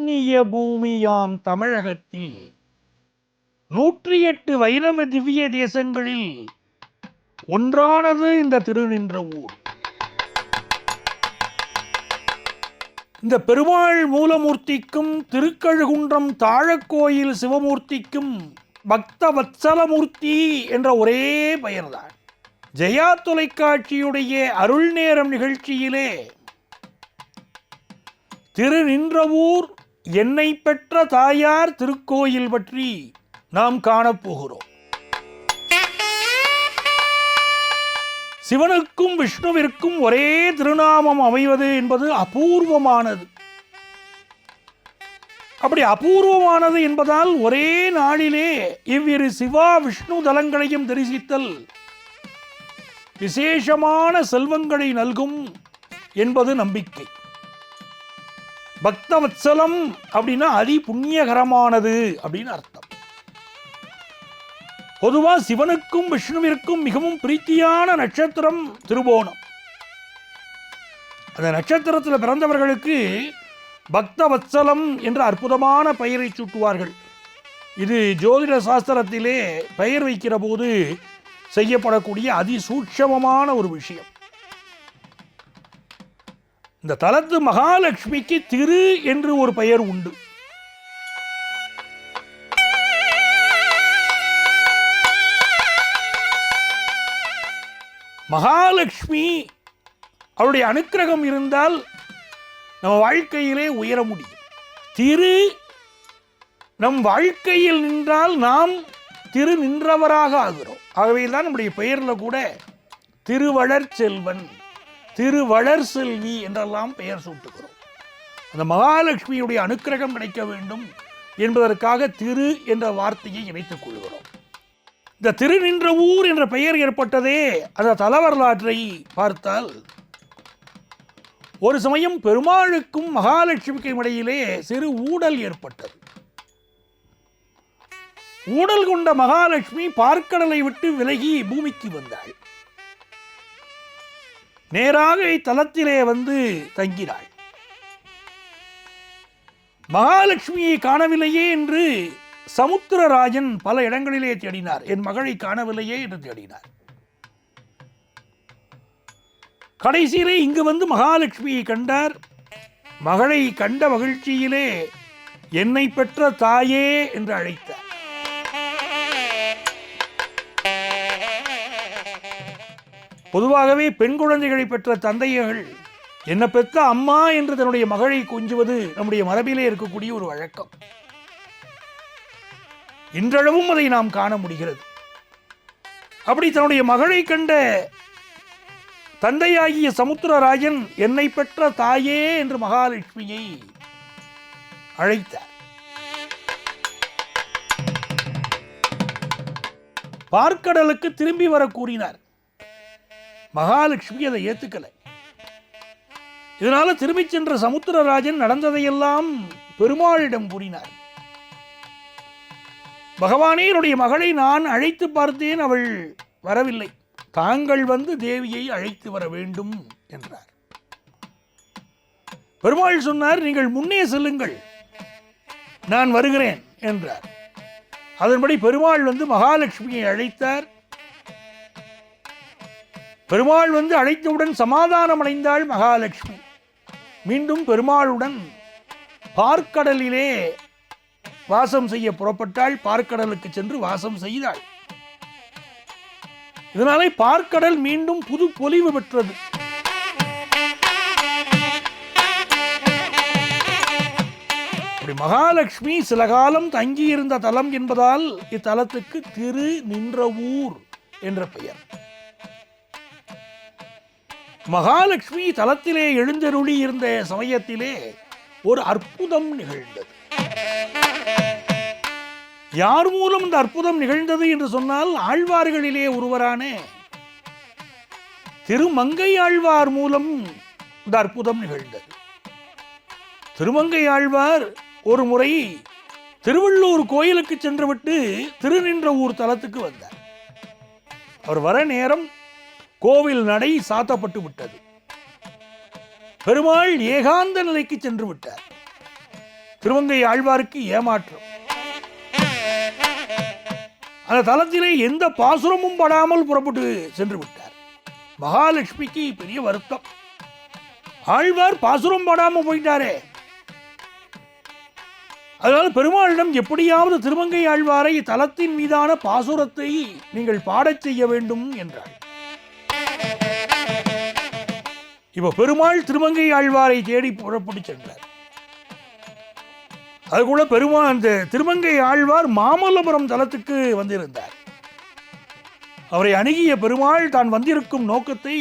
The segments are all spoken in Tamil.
புண்ணிய பூமியாம் தமிழகத்தில் 108 வைணவ திவ்ய தேசங்களில் ஒன்றானது இந்த திருநின்றவூர். இந்த பெருமாள் மூலமூர்த்திக்கும் திருக்கழுகுன்றம் தாழக்கோயில் சிவமூர்த்திக்கும் பக்த வத்சலமூர்த்தி என்ற ஒரே பெயர்தான். ஜெயா தொலைக்காட்சியுடைய அருள் நேரம் நிகழ்ச்சியிலே திருநின்றவூர் என்னை பெற்ற தாயார் திருக்கோயில் பற்றி நாம் காணப்போகிறோம். சிவனுக்கும் விஷ்ணுவிற்கும் ஒரே திருநாமம் அமைவது என்பது அபூர்வமானது. அப்படி அபூர்வமானது என்பதால் ஒரே நாளிலே இவ்விரு சிவா விஷ்ணு தலங்களையும் தரிசித்தல் விசேஷமான செல்வங்களை நல்கும் என்பது நம்பிக்கை. பக்தவத்சலம் அப்படின்னா அதி புண்ணியகரமானது அப்படின்னு அர்த்தம். பொதுவா சிவனுக்கும் விஷ்ணுவிற்கும் மிகவும் பிரீத்தியான நட்சத்திரம் திருவோணம். அந்த நட்சத்திரத்தில் பிறந்தவர்களுக்கு பக்தவத்சலம் என்ற அற்புதமான பெயரை சூட்டுவார்கள். இது ஜோதிட சாஸ்திரத்திலே பெயர் வைக்கிற போது செய்யப்படக்கூடிய அதிசூட்சமமான ஒரு விஷயம். இந்த தலத்து மகாலட்சுமிக்கு திரு என்று ஒரு பெயர் உண்டு. மகாலட்சுமி அவருடைய அனுக்கிரகம் இருந்தால் நம்ம வாழ்க்கையிலே உயர முடியும். திரு நம் வாழ்க்கையில் நின்றால் நாம் திரு நின்றவராக ஆகிறோம். ஆகவே தான் நம்முடைய பெயரில் கூட திருவளர் செல்வன், திருவளர் செல்வி என்றெல்லாம் பெயர் சூட்டுகிறோம். அந்த மகாலட்சுமியுடைய அனுக்கிரகம் கிடைக்க வேண்டும் என்பதற்காக திரு என்ற வார்த்தையை இணைத்துக் கொள்கிறோம். இந்த திருநின்றவூர் என்ற பெயர் ஏற்பட்டதே அந்த தல வரலாற்றை பார்த்தால், ஒரு சமயம் பெருமாளுக்கும் மகாலட்சுமிக்கும் இடையிலே சிறு ஊடல் ஏற்பட்டது. ஊடல் கொண்ட மகாலட்சுமி பார்க்கடலை விட்டு விலகி பூமிக்கு வந்தாள். நேராக இத்தலத்திலே வந்து தங்கினாள். மகாலட்சுமியை காணவில்லையே என்று சமுத்திரராஜன் பல இடங்களிலே தேடினார். என் மகளை காணவில்லையே என்று தேடினார். கடைசியிலே இங்கு வந்து மகாலட்சுமியை கண்டார். மகளை கண்ட மகிழ்ச்சியிலே என்னை பெற்ற தாயே என்று அழைத்தார். பொதுவாகவே பெண் குழந்தைகளை பெற்ற தந்தையர்கள் என்ன பெற்ற அம்மா என்று தன்னுடைய மகளை கொஞ்சுவது நம்முடைய மரபிலே இருக்கக்கூடிய ஒரு வழக்கம். இன்றளவும் அதை நாம் காண முடிகிறது. அப்படி தன்னுடைய மகளை கண்ட தந்தையாகிய சமுத்திரராஜன் என்னை பெற்ற தாயே என்று மகாலட்சுமியை அழைத்தார். பார்க்கடலுக்கு திரும்பி வர கூறினார். மகாலட்சுமி அதை ஏத்துக்கலை. இதனால திரும்பி சென்ற சமுத்திரராஜன் நடந்ததையெல்லாம் பெருமாளிடம் கூறினார். பகவானே, என்னுடைய மகளை நான் அழைத்து பார்த்தேன், அவள் வரவில்லை. தாங்கள் வந்து தேவியை அழைத்து வர வேண்டும் என்றார். பெருமாள் சொன்னார், நீங்கள் முன்னே செல்லுங்கள், நான் வருகிறேன் என்றார். அதன்படி பெருமாள் வந்து மகாலட்சுமியை அழைத்தார். பெருமாள் வந்து அழைத்தவுடன் சமாதானம் அடைந்தாள் மகாலட்சுமி. மீண்டும் பெருமாளுடன் பார்க்கடலிலே வாசம் செய்ய புறப்பட்டாள். பார்க்கடலுக்கு சென்று வாசம் செய்தாள். இதனாலே பார்க்கடல் மீண்டும் புது பொலிவு பெற்றது. மகாலட்சுமி சில காலம் தங்கியிருந்த தலம் என்பதால் இத்தலத்துக்கு திரு நின்றவூர் என்ற பெயர். மகாலட்சுமி தலத்திலே எழுந்தருளி இருந்த சமயத்திலே ஒரு அற்புதம் நிகழ்ந்தது. யார் மூலம் இந்த அற்புதம் நிகழ்ந்தது என்று சொன்னால், ஆழ்வார்களிலே ஒருவரான திருமங்கை ஆழ்வார் மூலம் இந்த அற்புதம் நிகழ்ந்தது. திருமங்கை ஆழ்வார் ஒரு முறை திருவள்ளூர் கோயிலுக்கு சென்றுவிட்டு திருநின்றவூர் தலத்துக்கு வந்தார். அவர் வர நேரம் கோவில் நடை சாத்தப்பட்டு விட்டது. பெருமாள் ஏகாந்த நிலைக்கு சென்று விட்டார். திருமங்கை ஆழ்வாருக்கு ஏமாற்றம். அந்த தலத்திலே எந்த பாசுரமும் படாமல் புறப்பட்டு சென்று விட்டார். மகாலட்சுமிக்கு பெரிய வருத்தம். ஆழ்வார் பாசுரம் பாடாமல் போயிட்டாரே. அதனால் பெருமாளிடம் எப்படியாவது திருமங்கை ஆழ்வாரை தலத்தின் மீதான பாசுரத்தை நீங்கள் பாடச் செய்ய வேண்டும் என்றாள். இப்ப பெருமாள் திருமங்கை ஆழ்வாரை தேடி புறப்பட்டு சென்றார். அதுக்குள்ள பெருமாள் அந்த திருமங்கை ஆழ்வார் மாமல்லபுரம் தலத்துக்கு வந்திருந்தார். அவரை அணுகிய பெருமாள் தான் வந்திருக்கும் நோக்கத்தை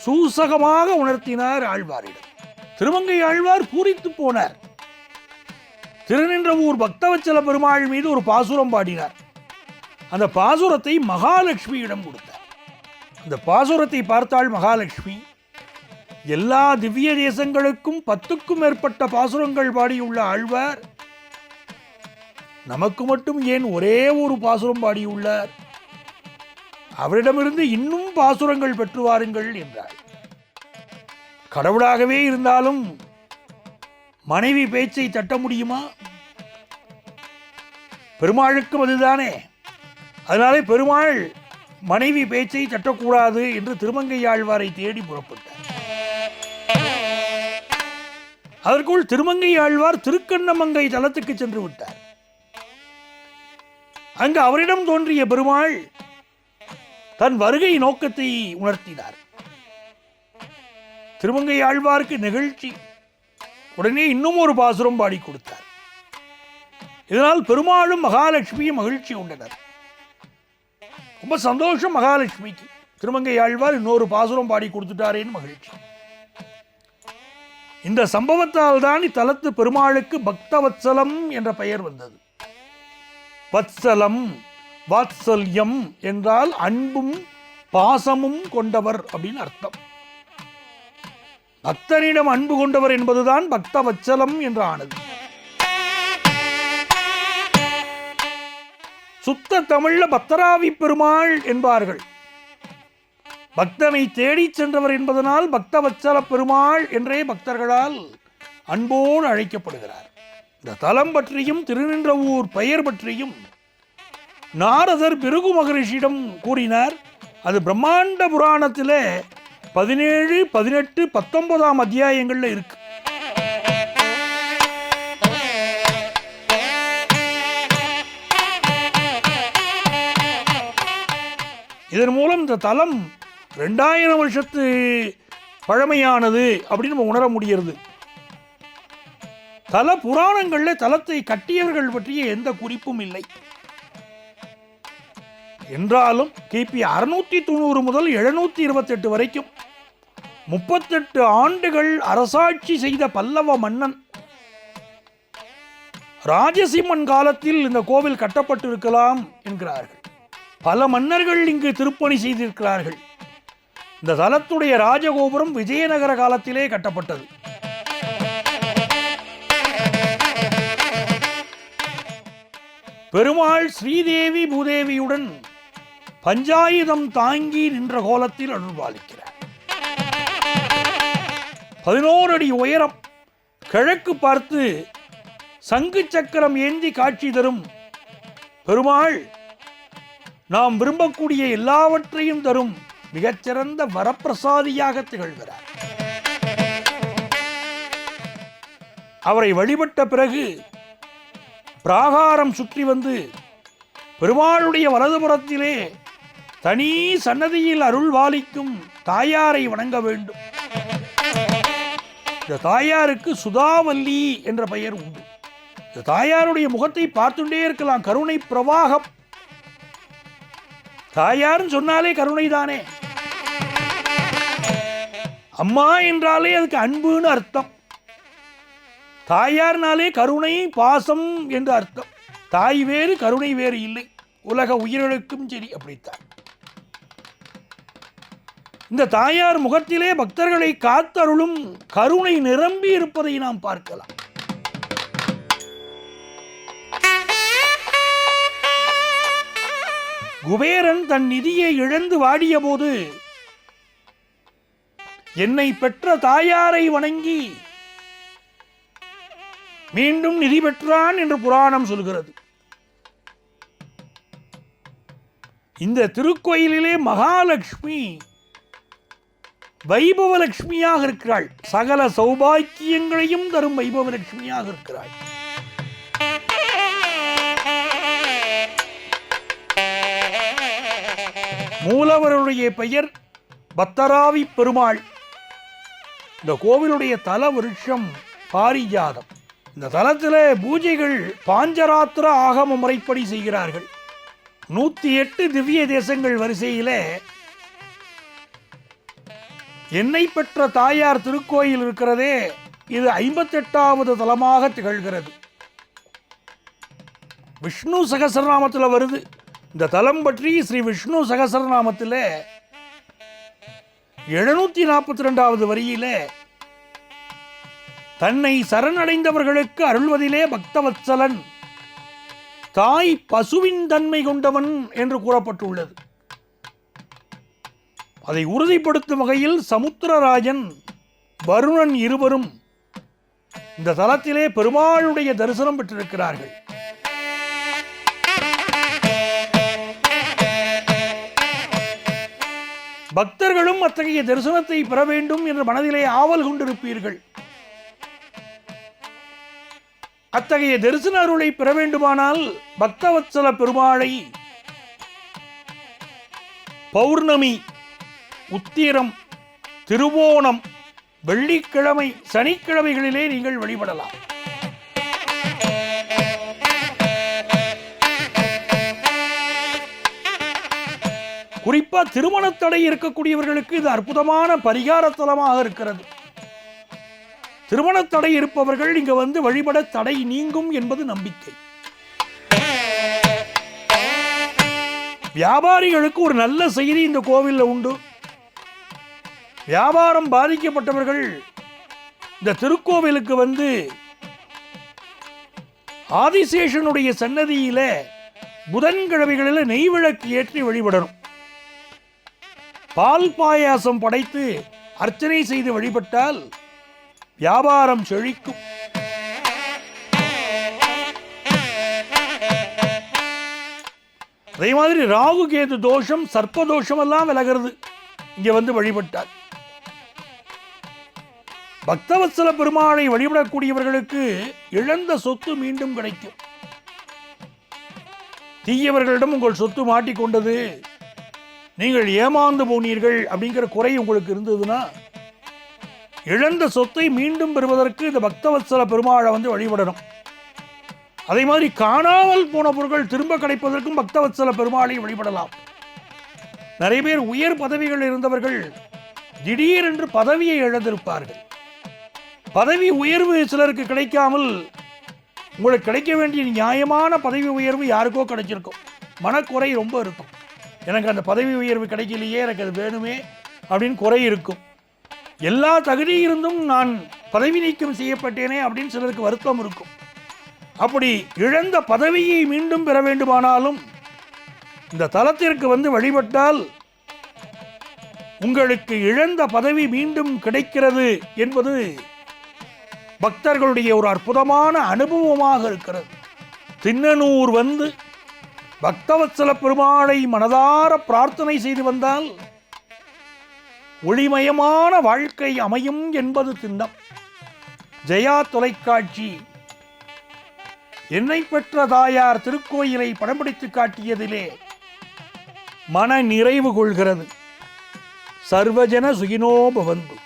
சூசகமாக உணர்த்தினார் ஆழ்வாரிடம். திருமங்கை ஆழ்வார் பூரித்து போனார். திருநின்றவூர் பக்தவச்சல பெருமாள் மீது ஒரு பாசுரம் பாடினார். அந்த பாசுரத்தை மகாலட்சுமியிடம் கொடுத்தார். அந்த பாசுரத்தை பார்த்தாள் மகாலட்சுமி. எல்லா திவ்ய தேசங்களுக்கும் 10க்கும் மேற்பட்ட பாசுரங்கள் பாடியுள்ள ஆழ்வார் நமக்கு மட்டும் ஏன் ஒரே ஒரு பாசுரம் பாடியுள்ளார்? அவரிடமிருந்து இன்னும் பாசுரங்கள் பெற்று வாருங்கள் என்றார். கடவுளாகவே இருந்தாலும் மனைவி பேச்சை தட்ட முடியுமா? பெருமாளுக்கும் அதுதானே. அதனாலே பெருமாள் மனைவி பேச்சை தட்டக்கூடாது என்று திருமங்கை ஆழ்வாரை தேடி புறப்பட்டார். அதற்குள் திருமங்கை ஆழ்வார் திருக்கண்ணமங்கை தலத்துக்கு சென்று விட்டார். அங்கு அவரிடம் தோன்றிய பெருமாள் தன் வருகை நோக்கத்தை உணர்த்தினார். திருமங்கை ஆழ்வாருக்கு நிகழ்ச்சி. உடனே இன்னும் ஒரு பாசுரம் பாடி கொடுத்தார். இதனால் பெருமாளும் மகாலட்சுமியும் மகிழ்ச்சி உண்டனர். ரொம்ப சந்தோஷம் மகாலட்சுமிக்கு. திருமங்கை ஆழ்வார் இன்னொரு பாசுரம் பாடி கொடுத்துட்டாரேன்னு மகிழ்ச்சி. இந்த சம்பவத்தால் தான் இத்தலத்து பெருமாளுக்கு பக்தவத்சலம் என்ற பெயர் வந்தது. வத்சலம், வாத்சல்யம் என்றால் அன்பும் பாசமும் கொண்டவர் அப்படின்னு அர்த்தம். பக்தனிடம் அன்பு கொண்டவர் என்பதுதான் பக்தவத்சலம் என்று ஆனது. சுத்த தமிழ்ல பத்தராவி பெருமாள் என்பார்கள். பக்தனை தேடி சென்றவர் என்பதனால் பக்தவத்சல பெருமாள் என்றே பக்தர்களால் அன்போடு அழைக்கப்படுகிறார். இந்த தலம் பற்றியும் திருநின்றவூர் பெயர் பற்றியும் நாரதர் பிருகு மகரிஷியிடம் கூறினார். அது பிரம்மாண்ட புராணத்திலே 17, 18, 19 அத்தியாயங்கள்ல இருக்கு. இதன் மூலம் இந்த தலம் 2000 வருஷத்து பழமையானது அப்படின்னு நம்ம உணர முடிகிறது. தல புராணங்கள்ல தலத்தை கட்டியவர்கள் பற்றிய எந்த குறிப்பும் இல்லை. என்றாலும் கிபி 690 முதல் 728 வரைக்கும் 38 ஆண்டுகள் அரசாட்சி செய்த பல்லவ மன்னன் ராஜசிம்மன் காலத்தில் இந்த கோவில் கட்டப்பட்டிருக்கலாம் என்கிறார்கள். பல மன்னர்கள் இங்கு திருப்பணி செய்திருக்கிறார்கள். இந்த தலத்துடைய ராஜகோபுரம் விஜயநகர காலத்திலே கட்டப்பட்டது. பெருமாள் ஸ்ரீதேவி பூதேவியுடன் பஞ்சாயுதம் தாங்கி நின்ற கோலத்தில் அருள்பாலிக்கிறார். 11 அடி உயரம், கிழக்கு பார்த்து சங்கு சக்கரம் ஏந்தி காட்சி தரும் பெருமாள் நாம் விரும்பக்கூடிய எல்லாவற்றையும் தரும் மிகச்சிறந்த வரப்பிரசாதியாக திகழ்கிறார். அவரை வழிபட்ட பிறகு பிராகாரம் சுற்றி வந்து பெருமாளுடைய வலதுபுறத்திலே தனி சன்னதியில் அருள்வாலிக்கும் தாயாரை வணங்க வேண்டும். இந்த தாயாருக்கு சுதாவல்லி என்ற பெயர் உண்டு. இந்த தாயாருடைய முகத்தை பார்த்துட்டே இருக்கலாம். கருணை பிரவாகம். தாயார்னு சொன்னாலே கருணை தானே. அம்மா என்றாலே அதுக்கு அன்புன்னு அர்த்தம். தாயார்னாலே கருணை பாசம் என்று அர்த்தம். தாய் வேறு கருணை வேறு இல்லை. உலக உயிர்களுக்கும் சரி அப்படித்தான். இந்த தாயார் முகத்திலே பக்தர்களை காத்தருளும் கருணை நிரம்பி இருப்பதை நாம் பார்க்கலாம். குபேரன் தன் நிதியை இழந்து வாடிய போது என்னை பெற்ற தாயாரை வணங்கி மீண்டும் நிதி பெற்றான் என்று புராணம் சொல்கிறது. இந்த திருக்கோயிலிலே மகாலட்சுமி வைபவலட்சுமியாக இருக்கிறாள். சகல சௌபாக்கியங்களையும் தரும் வைபவலட்சுமியாக இருக்கிறாள். மூலவருடைய பெயர் பத்தராவி பெருமாள். இந்த கோவிலுடைய தல விருட்சம் பாரிஜாதம். இந்த தலத்தில் பூஜைகள் பாஞ்சராத்திர ஆகம முறைப்படி செய்கிறார்கள். 108 திவ்ய தேசங்கள் வரிசையில் என்னை பெற்ற தாயார் திருக்கோயில் இருக்கிறதே, இது 58வது தலமாக திகழ்கிறது. விஷ்ணு சகசரநாமத்தில் வருது. இந்த தலம் பற்றி ஸ்ரீ விஷ்ணு சகசரநாமத்தில் 742வது வரியில தன்னை சரணடைந்தவர்களுக்கு அருள்வதிலே பக்தவத்சலன், தாய் பசுவின் தன்மை கொண்டவன் என்று கூறப்பட்டுள்ளது. அதை உறுதிப்படுத்தும் வகையில் சமுத்திரராஜன், வருணன் இருவரும் இந்த தலத்திலே பெருமாளுடைய தரிசனம் பெற்றிருக்கிறார்கள். பக்தர்களும் அத்தகைய தரிசனத்தை பெற வேண்டும் என்ற மனதிலே ஆவல் கொண்டிருப்பீர்கள். அத்தகைய தரிசன அருளை பெற வேண்டுமானால் பக்தவத்சல பெருமாளை பௌர்ணமி, உத்திரம், திருவோணம், வெள்ளிக்கிழமை, சனிக்கிழமைகளிலே நீங்கள் வழிபடலாம். குறிப்பா திருமண தடை இருக்கக்கூடியவர்களுக்கு இது அற்புதமான பரிகார தலமாக இருக்கிறது. திருமண தடை இருப்பவர்கள் இங்க வந்து வழிபட தடை நீங்கும் என்பது நம்பிக்கை. வியாபாரிகளுக்கு ஒரு நல்ல செய்தி இந்த கோவிலில் உண்டு. வியாபாரம் பாதிக்கப்பட்டவர்கள் இந்த திருக்கோவிலுக்கு வந்து ஆதிசேஷனுடைய சன்னதியில புதன்கிழமைகளில் நெய்விளக்கு ஏற்றி வழிபடணும். பால் பாயாசம் படைத்து அர்ச்சனை செய்து வழிபட்டால் வியாபாரம் செழிக்கும். அதே மாதிரி ராகு கேது தோஷம், சர்ப்ப தோஷம் எல்லாம் விலகிறது இங்க வந்து வழிபட்டால். பக்தவத்சல பெருமாளை வழிபடக்கூடியவர்களுக்கு இழந்த சொத்து மீண்டும் கிடைக்கும். தீயவர்களிடம் உங்கள் சொத்து மாட்டிக்கொண்டது, நீங்கள் ஏமாந்து போனீர்கள் அப்படிங்கிற குறை உங்களுக்கு இருந்ததுன்னா, இழந்த சொத்தை மீண்டும் பெறுவதற்கு இந்த பக்தவத்சல பெருமாளை வந்து வழிபடணும். அதே மாதிரி காணாமல் போன பொருட்கள் திரும்ப கிடைப்பதற்கும் பக்தவத்சல பெருமாளை வழிபடலாம். நிறைய பேர் உயர் பதவிகள் இருந்தவர்கள் திடீரென்று பதவியை இழந்திருப்பார்கள். பதவி உயர்வு சிலருக்கு கிடைக்காமல் உங்களுக்கு கிடைக்க வேண்டிய நியாயமான பதவி உயர்வு யாருக்கோ கிடைச்சிருக்கும். மனக்குறை ரொம்ப இருக்கும். எனக்கு அந்த பதவி உயர்வு கிடைக்கலையே, எனக்கு அது வேணுமே அப்படின்னு குறை இருக்கும். எல்லா தகுதி இருந்தும் நான் பதவி நீக்கம் செய்யப்பட்டேனே அப்படின்னு சிலருக்கு வருத்தம் இருக்கும். அப்படி இழந்த பதவியை மீண்டும் பெற வேண்டுமானாலும் இந்த தலத்திற்கு வந்து வழிபட்டால் உங்களுக்கு இழந்த பதவி மீண்டும் கிடைக்கிறது என்பது பக்தர்களுடைய ஒரு அற்புதமான அனுபவமாக இருக்கிறது. திண்ணனூர் வந்து பக்தவத்சல பெருமாளை மனதார பிரார்த்தனை செய்து வந்தால் ஒளிமயமான வாழ்க்கை அமையும் என்பது திண்ணம். ஜெயா தொலைக்காட்சி என்னை பெற்ற தாயார் திருக்கோயிலை படம் பிடித்து காட்டியதிலே மன நிறைவு கொள்கிறது. சர்வஜன சுகினோ பவந்து.